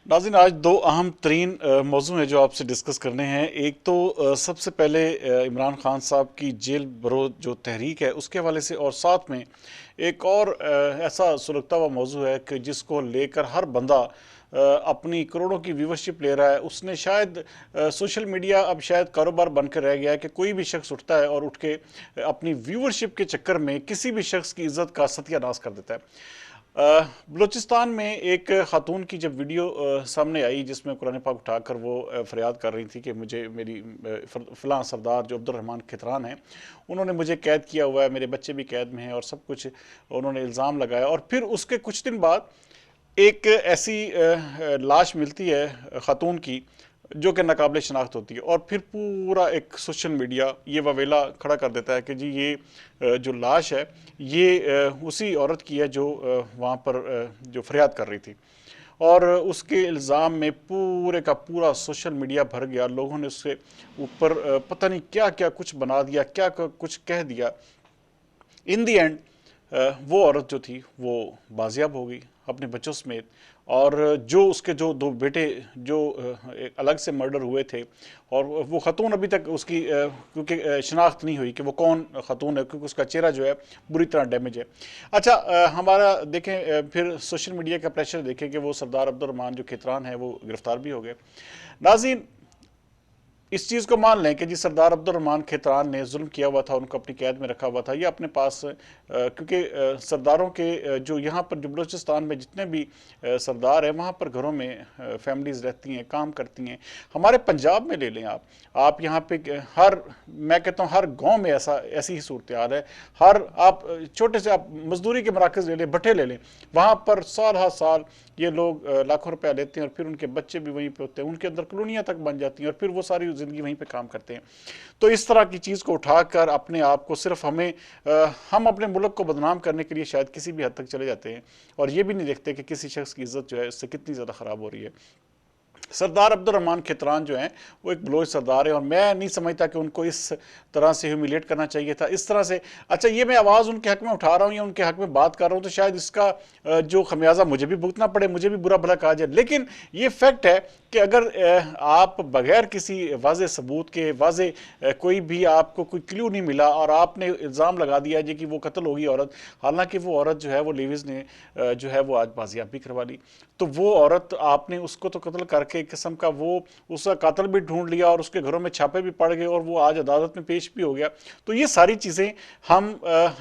नाज़रीन, आज दो अहम तरीन मौजू हैं जो आपसे डिस्कस करने हैं। एक तो सबसे पहले इमरान खान साहब की जेल बरो जो तहरीक है उसके हवाले से, और साथ में एक और ऐसा सुलगता हुआ मौजू है कि जिसको लेकर हर बंदा अपनी करोड़ों की व्यूवरशिप ले रहा है। उसने शायद सोशल मीडिया अब शायद कारोबार बनकर रह गया है कि कोई भी शख्स उठता है और उठ के अपनी व्यूवरशिप के चक्कर में किसी भी शख्स की इज्जत का सत्यानाश कर देता है। बलूचिस्तान में एक खातून की जब वीडियो सामने आई जिसमें कुरान पाक उठाकर वो फरियाद कर रही थी कि मुझे मेरी फ़लाँ सरदार जो अब्दुर्रहमान खितरान हैं उन्होंने मुझे कैद किया हुआ है, मेरे बच्चे भी कैद में हैं और सब कुछ उन्होंने इल्ज़ाम लगाया। और फिर उसके कुछ दिन बाद एक ऐसी लाश मिलती है खातून की जो कि नाकाबिल शनाख्त होती है, और फिर पूरा एक सोशल मीडिया ये ववेला खड़ा कर देता है कि जी ये जो लाश है ये उसी औरत की है जो वहाँ पर जो फरियाद कर रही थी। और उसके इल्ज़ाम में पूरे का पूरा सोशल मीडिया भर गया। लोगों ने उसके ऊपर पता नहीं क्या क्या कुछ बना दिया, क्या कुछ कह दिया। इन दी एंड वो औरत जो थी वो बाजियाब हो गई अपने बच्चों समेत। और जो उसके जो दो बेटे जो एक अलग से मर्डर हुए थे, और वो खतून अभी तक उसकी क्योंकि शनाख्त नहीं हुई कि वो कौन खतून है, क्योंकि उसका चेहरा जो है बुरी तरह डैमेज है। अच्छा, हमारा देखें फिर सोशल मीडिया का प्रेशर देखें कि वो सरदार अब्दुर्रहमान जो खितरान है वो गिरफ्तार भी हो गए। नाज़रीन, इस चीज़ को मान लें कि जी सरदार अब्दुर्रहमान खितरान ने जुल्म किया हुआ था, उनको अपनी कैद में रखा हुआ था, या अपने पास क्योंकि सरदारों के जो यहाँ पर जो बलूचिस्तान में जितने भी सरदार हैं वहाँ पर घरों में फैमिलीज़ रहती हैं, काम करती हैं। हमारे पंजाब में ले लें आप यहाँ पे हर, मैं कहता हूँ हर गांव में ऐसी ही सूरत हाल है। हर आप छोटे से आप मजदूरी के मराकज़ ले लें, भट्ठे ले लें, वहाँ पर साल हर साल ये लोग लाखों रुपया लेते हैं और फिर उनके बच्चे भी वहीं पे होते हैं, उनके अंदर कॉलोनियाँ तक बन जाती हैं और फिर वो सारी ज़िंदगी वहीं पे काम करते हैं। तो इस तरह की चीज़ को उठाकर अपने आप को सिर्फ हम अपने मुल्क को बदनाम करने के लिए शायद किसी भी हद तक चले जाते हैं, और ये भी नहीं देखते कि किसी शख्स की इज्जत जो है इससे कितनी ज़्यादा ख़राब हो रही है। सरदार अब्दुर्रहमान खितरान जो हैं वो एक बलोच सरदार है, और मैं नहीं समझता कि उनको इस तरह से ह्यूमिलेट करना चाहिए था, इस तरह से। अच्छा, ये मैं आवाज़ उनके हक में उठा रहा हूँ या उनके हक में बात कर रहा हूँ तो शायद इसका जो खमियाजा मुझे भी भुगतना पड़े, मुझे भी बुरा भला कहा जाए, लेकिन ये फैक्ट है कि अगर आप बगैर किसी वाज़े सबूत के, वाज़े कोई भी आपको कोई क्लू नहीं मिला और आपने इल्ज़ाम लगा दिया जी कि वो कत्ल होगी औरत, हालांकि वो औरत जो है वो लेविस ने जो है वो आज बाजियाबी करवा ली, तो वो औरत आपने उसको तो कत्ल करके एक किस्म का वो उसका कातिल भी ढूंढ लिया और उसके घरों में छापे भी पड़ गए और वो आज अदालत में पेश भी हो गया। तो ये सारी चीज़ें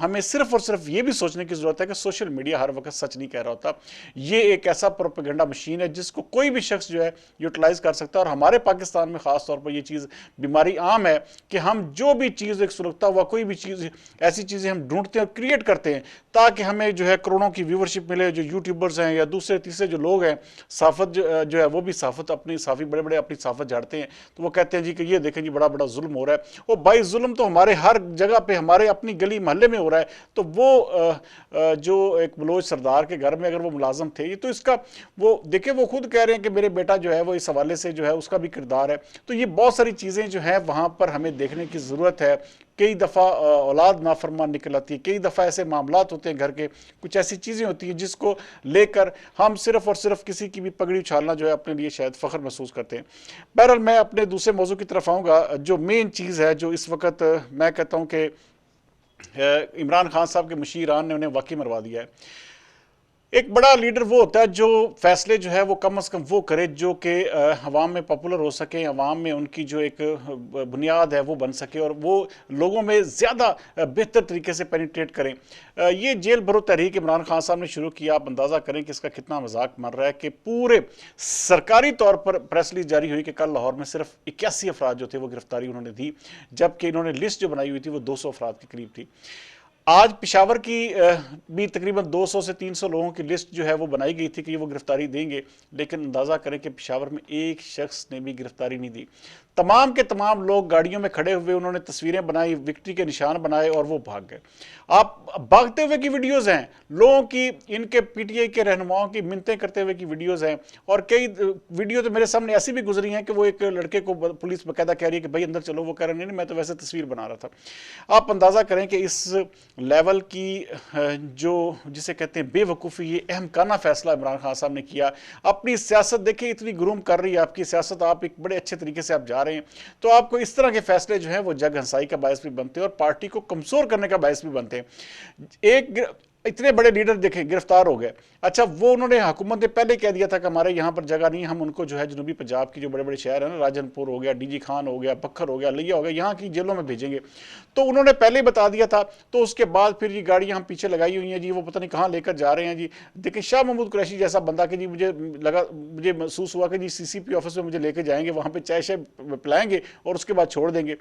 हमें सिर्फ और सिर्फ ये भी सोचने की ज़रूरत है कि सोशल मीडिया हर वक्त सच नहीं कह रहा होता। ये एक ऐसा प्रोपेगेंडा मशीन है जिसको कोई भी शख्स जो है यूटिलाइज कर सकता है, और हमारे पाकिस्तान में ख़ास तौर पर यह चीज़ बीमारी आम है कि हम जो भी चीज़ एक सुलगता हुआ कोई भी चीज़, ऐसी चीज़ें हम ढूंढते हैं और क्रिएट करते हैं ताकि हमें जो है करोड़ों की व्यूवरशिप मिले। जो यूट्यूबर्स हैं या दूसरे तीसरे जो लोग हैं, साफत जो है वो भी साफत अपनी साफ़ी बड़े बड़े अपनी साफत झाड़ते हैं, तो वो कहते हैं जी कि ये देखें जी बड़ा बड़ा जुल्म हो रहा है। वो भाई जुल्म तो हमारे हर जगह पे हमारे अपनी गली मोहल्ले में हो रहा है। तो वो जो एक बलोच सरदार के घर में अगर वो मुलाजम थे, तो इसका वो देखे, वो खुद कह रहे हैं कि मेरे बेटा जो है वो इस हवाले से जो है उसका भी किरदार है। तो ये बहुत सारी चीज़ें जो है वहाँ पर हमें देखने की ज़रूरत है। कई दफ़ा औलाद नाफरमान निकल आती है, कई दफ़ा ऐसे मामलात होते हैं घर के, कुछ ऐसी चीज़ें होती हैं जिसको लेकर हम सिर्फ और सिर्फ किसी की भी पगड़ी उछालना जो है अपने लिए शायद फ़ख्र महसूस करते हैं। बहरहाल मैं अपने दूसरे मौजू की तरफ आऊँगा। जो मेन चीज़ है जो इस वक्त मैं कहता हूँ कि इमरान खान साहब के मुशीरान ने उन्हें वाकई मरवा दिया है। एक बड़ा लीडर वो होता है जो फैसले जो है वो कम से कम वो करे जो कि अवाम में पॉपुलर हो सके, अवाम में उनकी जो एक बुनियाद है वो बन सके और वो लोगों में ज़्यादा बेहतर तरीके से पेनिट्रेट करें। ये जेल भरो तहरीक इमरान खान साहब ने शुरू किया। आप अंदाज़ा करें कि इसका कितना मजाक मर रहा है कि पूरे सरकारी तौर पर प्रेस रिलीज जारी हुई कि कल लाहौर में सिर्फ 81 अफराद जो थे वो गिरफ्तारी उन्होंने दी, जबकि इन्होंने लिस्ट जो बनाई हुई थी वो 200 अफराद के करीब थी। आज पिशावर की भी तकरीबन 200 से 300 लोगों की लिस्ट जो है वो बनाई गई थी कि वो गिरफ्तारी देंगे, लेकिन अंदाज़ा करें कि पिशावर में एक शख्स ने भी गिरफ्तारी नहीं दी। तमाम के तमाम लोग गाड़ियों में खड़े हुए, उन्होंने तस्वीरें बनाई, विक्ट्री के निशान बनाए और वो भाग गए। आप भागते हुए की वीडियोस हैं लोगों की, इनके पीटीआई के रहनुमाओं की मिन्नतें करते हुए की वीडियोस हैं, और कई वीडियो तो मेरे सामने ऐसी भी गुजरी हैं कि वो एक लड़के को पुलिस बकायदा कह रही है कि भाई अंदर चलो, वो कह रहे नहीं मैं तो वैसे तस्वीर बना रहा था। आप अंदाज़ा करें कि इस लेवल की जो जिसे कहते हैं बेवकूफ़ी, ये अहमकाना फैसला इमरान खान साहब ने किया। अपनी सियासत देखिए इतनी ग्रूम कर रही है आपकी सियासत, आप एक बड़े अच्छे तरीके से आप जा रहे हैं, तो आपको इस तरह के फैसले जो हैं वो जग हंसाई का बायस भी बनते हैं और पार्टी को कमज़ोर करने का बायस भी बनते हैं। एक इतने बड़े लीडर देखें गिरफ्तार हो गए, अच्छा वो उन्होंने हुकूमत ने पहले कह दिया था कि हमारे यहाँ पर जगह नहीं, हम उनको जो है जनूबी पंजाब की जो बड़े बड़े शहर हैं ना, राजनपुर हो गया, डीजी खान हो गया, बखर हो गया, लिया हो गया, यहाँ की जेलों में भेजेंगे, तो उन्होंने पहले ही बता दिया था। तो उसके बाद फिर ये गाड़ियाँ हम पीछे लगाई हुई हैं जी, वो पता नहीं कहाँ लेकर जा रहे हैं जी। देखिए शाह महमूद कुरैशी जैसा बंदा कि जी मुझे महसूस हुआ कि जी सीसीपी ऑफिस में मुझे लेके जाएंगे, वहाँ पर चाय शाय पिलाएंगे और उसके बाद छोड़ देंगे।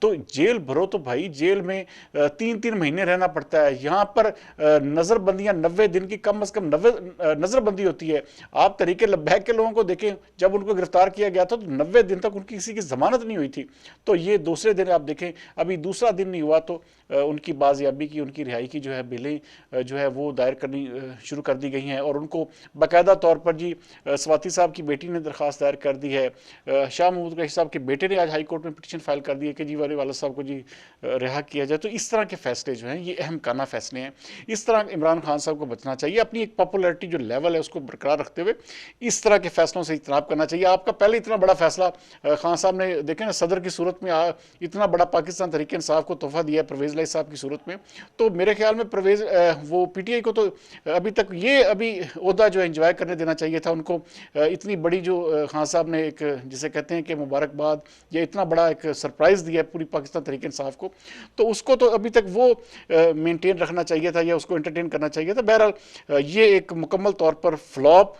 तो जेल भरो तो भाई जेल में 3-3 महीने रहना पड़ता है। यहाँ पर नज़रबंदियाँ 90 दिन की, कम अज़ कम 90 नज़रबंदी होती है। आप तरीके लब्बैक के लोगों को देखें, जब उनको गिरफ्तार किया गया था तो 90 दिन तक उनकी किसी की जमानत नहीं हुई थी। तो ये दूसरे दिन आप देखें, अभी दूसरा दिन नहीं हुआ तो उनकी बाजियाबी की, उनकी रिहाई की जो है बिलें जो है वो दायर करनी शुरू कर दी गई हैं, और उनको बाकायदा तौर पर जी स्वाति साहब की बेटी ने दरख्वास्त दायर कर दी है, शाह महमूद कुरैशी साहब के बेटे ने आज हाई कोर्ट में पिटीशन फाइल कर दी है कि जी वाले साहब को जी रिहा किया जाए। तो इस तरह के फैसले जो हैं ये अहमकाना फैसले हैं। इस तरह इमरान खान साहब को बचना चाहिए, अपनी एक पॉपुलैरिटी जो लेवल है उसको बरकरार रखते हुए इस तरह के फैसलों से इजतनाब करना चाहिए। आपका पहले इतना बड़ा फैसला खान साहब ने देखे ना, सदर की सूरत में इतना बड़ा पाकिस्तान तहरीक इंसाफ को तोहफा दिया है परवेज़ लाई साहब की सूरत में, तो मेरे ख्याल में परवेज़ वो पीटीआई को तो अभी तक ये ओहदा जो है इंजॉय करने देना चाहिए था उनको। इतनी बड़ी जो खान साहब ने एक जिसे कहते हैं कि मुबारकबाद या इतना बड़ा एक सरप्राइज़ दिया है पूरी पाकिस्तान तहरीक इंसाफ को, तो उसको तो अभी तक वो मेंटेन रखना चाहिए था या उसको एंटरटेन करना चाहिए था। बहरहाल ये एक मुकम्मल तौर पर फ्लॉप,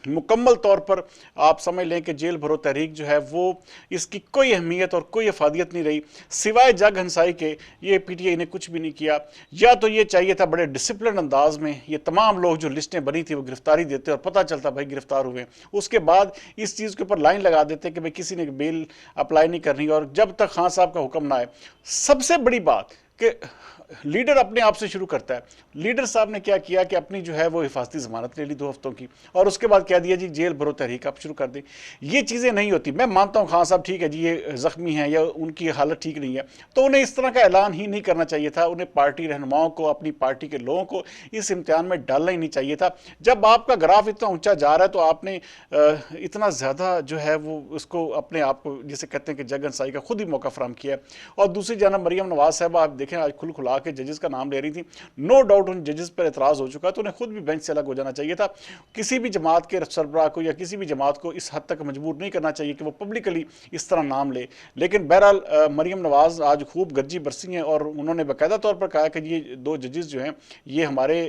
मुकम्मल तौर पर आप समझ लें कि जेल भरो तहरीक जो है वो इसकी कोई अहमियत और कोई अफादियत नहीं रही, सिवाय जग हंसाई के ये पीटीआई ने कुछ भी नहीं किया। या तो ये चाहिए था बड़े डिसिप्लिन अंदाज में ये तमाम लोग जो लिस्टें बनी थी वो गिरफ्तारी देते और पता चलता भाई गिरफ्तार हुए, उसके बाद इस चीज़ के ऊपर लाइन लगा देते कि भाई किसी ने बेल अप्लाई नहीं करनी, और जब तक खान साहब का हुक्म ना आए। सबसे बड़ी बात कि लीडर अपने आप से शुरू करता है। लीडर साहब ने क्या किया कि अपनी जो है वो हिफाजती ज़मानत ले ली 2 हफ्तों की, और उसके बाद कह दिया जी जेल भरो तहरीक आप शुरू कर दें। ये चीज़ें नहीं होती। मैं मानता हूँ खान साहब ठीक है जी ये ज़ख्मी हैं या उनकी हालत ठीक नहीं है, तो उन्हें इस तरह का ऐलान ही नहीं करना चाहिए था। उन्हें पार्टी रहनुमाओं को, अपनी पार्टी के लोगों को इस इम्तिहान में डालना ही नहीं चाहिए था। जब आपका ग्राफ इतना ऊँचा जा रहा है तो आपने इतना ज़्यादा जो है वो उसको अपने आप को जिसे कहते हैं कि जग हंसाई का खुद ही मौका फराम किया है। और दूसरी जानब मरियम नवाज साहब आप देखें आज खुल खुला के जजेस का नाम ले रही थी, नो डाउट उन जजेस पर एतराज़ हो चुका, तो उन्हें खुद भी बेंच से अलग हो जाना चाहिए था। किसी भी जमात के सरबराह को या किसी भी जमात को इस हद तक मजबूर नहीं करना चाहिए कि वो पब्लिकली इस तरह नाम ले। लेकिन बहरहाल मरियम नवाज आज खूब गर्जी बरसी हैं और उन्होंने बाकायदा तौर पर कहा कि ये 2 जजेस जो हैं ये हमारे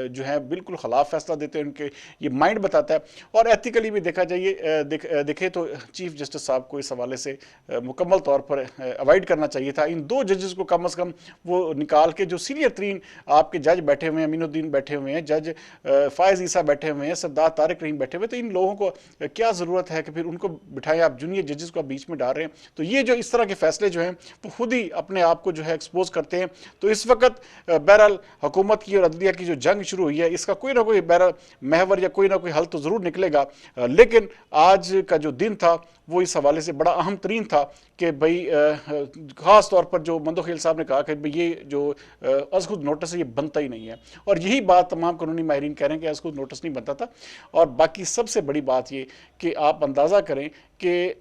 जो हैं बिल्कुल खिलाफ फैसला देते हैं, उनके ये माइंड बताता है। और एथिकली भी देखा जाइए देखे तो चीफ जस्टिस साहब को इस हवाले से मुकम्मल तौर पर अवॉइड करना चाहिए था। इन 2 जजेस को कम अज़ कम वो निकाल के जो सीनियर तरीन आपके जज बैठे हुए हैं, अमीनुद्दीन बैठे हुए हैं, जज फायज ईसा बैठे हुए हैं, सरदार तारिक रहीम बैठे हुए, तो इन लोगों को क्या ज़रूरत है कि फिर उनको बिठाएं। आप जूनियर जजेस को आप बीच में डाल रहे हैं, तो ये जो इस तरह के फैसले जो हैं वो खुद ही अपने आप को जो है एक्सपोज करते हैं। तो इस वक्त बहरहाल हुकूमत की और अदलिया की जो जंग शुरू हुई है इसका कोई ना कोई बहरहाल महवर या कोई ना कोई हल तो ज़रूर निकलेगा। लेकिन आज का जो दिन था वो इस हवाले से बड़ा अहम तरीन था कि भाई ख़ास तौर पर जो मंदोखेल साहब ने कहा कि भाई ये जो अज़ खुद नोटिस है ये बनता ही नहीं है, और यही बात तमाम कानूनी माहिरीन कह रहे हैं कि अज़ खुद नोटिस नहीं बनता था। और बाकी सबसे बड़ी बात ये कि आप अंदाज़ा करें कि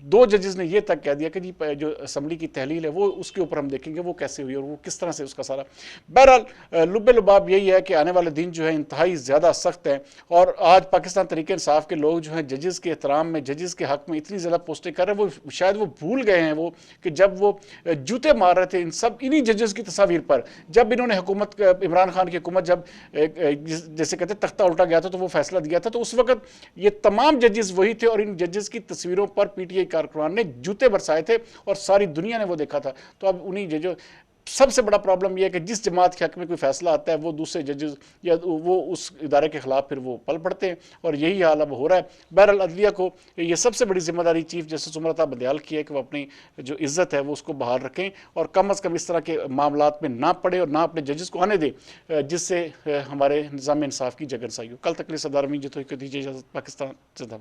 2 जजेस ने यह तक कह दिया कि जी जो असम्बली की तहलील है वो उसके ऊपर हम देखेंगे वो कैसे हुई और वो किस तरह से उसका सारा। बहरहाल लुब्बे लुबाब यही है कि आने वाले दिन जो है इंतहाई ज़्यादा सख्त है, और आज पाकिस्तान तहरीक इंसाफ के लोग जो हैं जजेस के एहतराम में, जजेस के हक़ में इतनी ज़्यादा पोस्टें कर रहे हैं, वो शायद वो भूल गए हैं वो कि जब वो जूते मार रहे थे इन्हीं जजेस की तस्वीर पर, जब इन्होंने हुकूमत इमरान खान की हुकूमत जब जैसे कहते तख्ता उल्टा गया था तो वो फैसला दिया था, तो उस वक्त ये तमाम जजेस वही थे और इन जजेस की तस्वीरों पर पीटीआई कारकुनान ने जूते बरसाए थे और सारी दुनिया ने वो देखा था। तो अब उन्हीं जजों सबसे बड़ा प्रॉब्लम यह है कि जिस जमात के हक में कोई फैसला आता है वो दूसरे जजेस या वो उस इदारे के खिलाफ फिर वो पल पड़ते हैं, और यही हाल अब हो रहा है। बहरहाल अदलिया को ये सबसे बड़ी जिम्मेदारी चीफ जस्टिस उमर बंदयाल की है कि वो अपनी जो इज्जत है वो उसको बहाल रखें और कम अज़ कम इस तरह के मामलात में ना पड़े और ना अपने जजेस को आने दे जिससे हमारे निज़ाम इंसाफ की जगरसाई हो। कल तक के लिए सरदार अमीन जी तो दीजिए इजाज़त। पाकिस्तान जिंदाबाद।